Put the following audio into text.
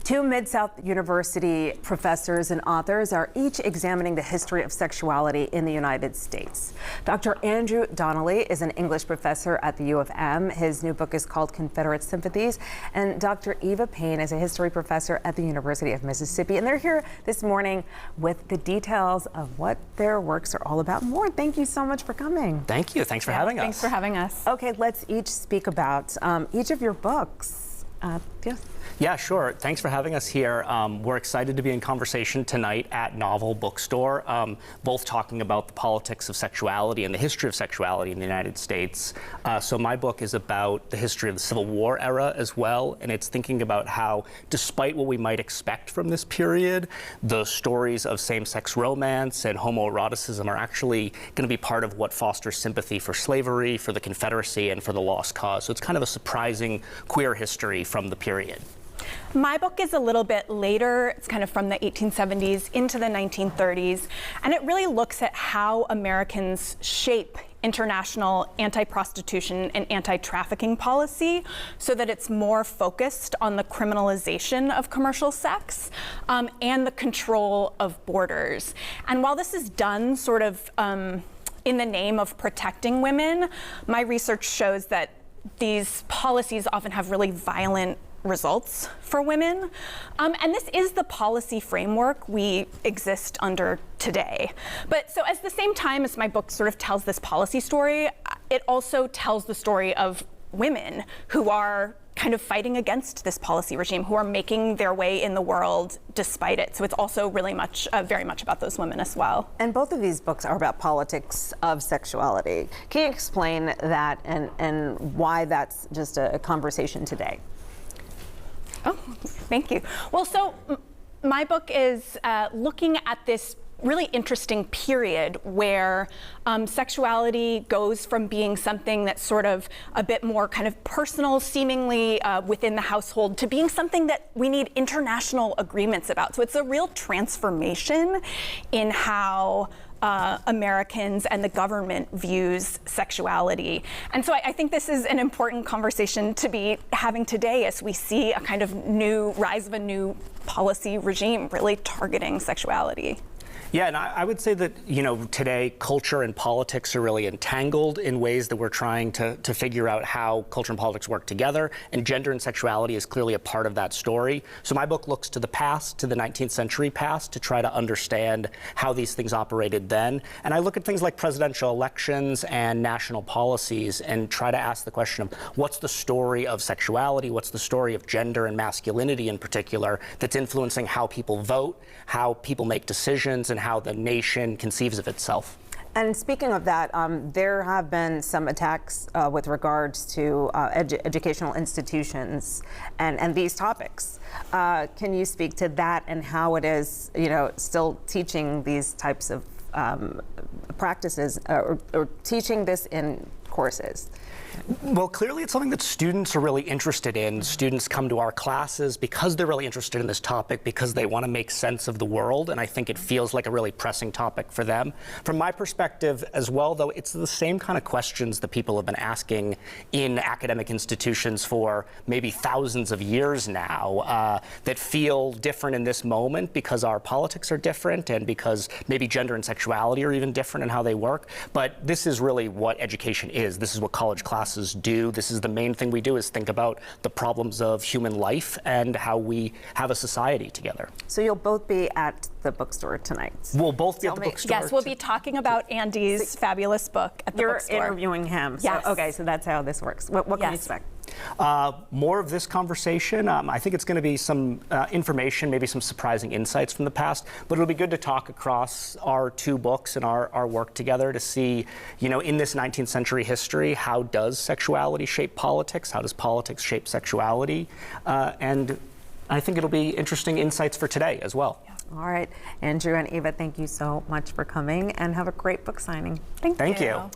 Two Mid-South University professors and authors are each examining the history of sexuality in the United States. Dr. Andrew Donnelly is an English professor at the U of M. His new book is called Confederate Sympathies. And Dr. Eva Payne is a history professor at the University of Mississippi. And they're here this morning with the details of what their works are all about and more. Thank you so much for coming. Thank you. Thanks for having us. Thanks for having us. Okay, let's each speak about each of your books. Yes. Yeah, sure. Thanks for having us here. We're excited to be in conversation tonight at Novel Bookstore, both talking about the politics of sexuality and the history of sexuality in the United States. So my book is about the history of the Civil War era as well, and it's thinking about how, despite what we might expect from this period, the stories of same-sex romance and homoeroticism are actually going to be part of what fosters sympathy for slavery, for the Confederacy, and for the lost cause. So it's kind of a surprising queer history from the period. My book is a little bit later. It's kind of from the 1870s into the 1930s, and it really looks at how Americans shape international anti-prostitution and anti-trafficking policy so that it's more focused on the criminalization of commercial sex and the control of borders. And while this is done sort of in the name of protecting women, my research shows that these policies often have really violent results for women. And this is the policy framework we exist under today. But so at the same time as my book sort of tells this policy story, it also tells the story of women who are kind of fighting against this policy regime, who are making their way in the world despite it. So it's also really much, very much about those women as well. And both of these books are about politics of sexuality. Can you explain that and why that's just a conversation today? Oh, thank you. Well, so my book is looking at this really interesting period where sexuality goes from being something that's sort of a bit more kind of personal, seemingly within the household, to being something that we need international agreements about. So it's a real transformation in how Americans and the government views sexuality. And so I think this is an important conversation to be having today as we see a kind of new rise of a new policy regime really targeting sexuality. Yeah, and I would say that, you know, today culture and politics are really entangled in ways that we're trying to figure out how culture and politics work together, and gender and sexuality is clearly a part of that story. So my book looks to the past, to the 19th century past, to try to understand how these things operated then. And I look at things like presidential elections and national policies and try to ask the question of what's the story of sexuality, what's the story of gender and masculinity in particular that's influencing how people vote, how people make decisions, and how the nation conceives of itself. And speaking of that, there have been some attacks with regards to educational institutions and these topics. Can you speak to that and how it is, you know, still teaching these types of practices or teaching this in courses? Well, clearly it's something that students are really interested in. Students come to our classes because they're really interested in this topic, because they want to make sense of the world, and I think it feels like a really pressing topic for them. From my perspective as well, though, it's the same kind of questions that people have been asking in academic institutions for maybe thousands of years now that feel different in this moment because our politics are different and because maybe gender and sexuality are even different in how they work. But this is really what education is. This is what college classes do. This is the main thing we do, is think about the problems of human life and how we have a society together. So you'll both be at the bookstore tonight? We'll both be at the bookstore. Yes, we'll be talking about Andy's fabulous book at the bookstore. You're interviewing him. So, yes. Okay, so that's how this works. What can we expect? More of this conversation. I think it's going to be some information, maybe some surprising insights from the past, but it'll be good to talk across our two books and our work together to see, you know, in this 19th century history, how does sexuality shape politics? How does politics shape sexuality? And I think it'll be interesting insights for today as well. Yeah. All right, Andrew and Eva, thank you so much for coming, and have a great book signing. Thank you.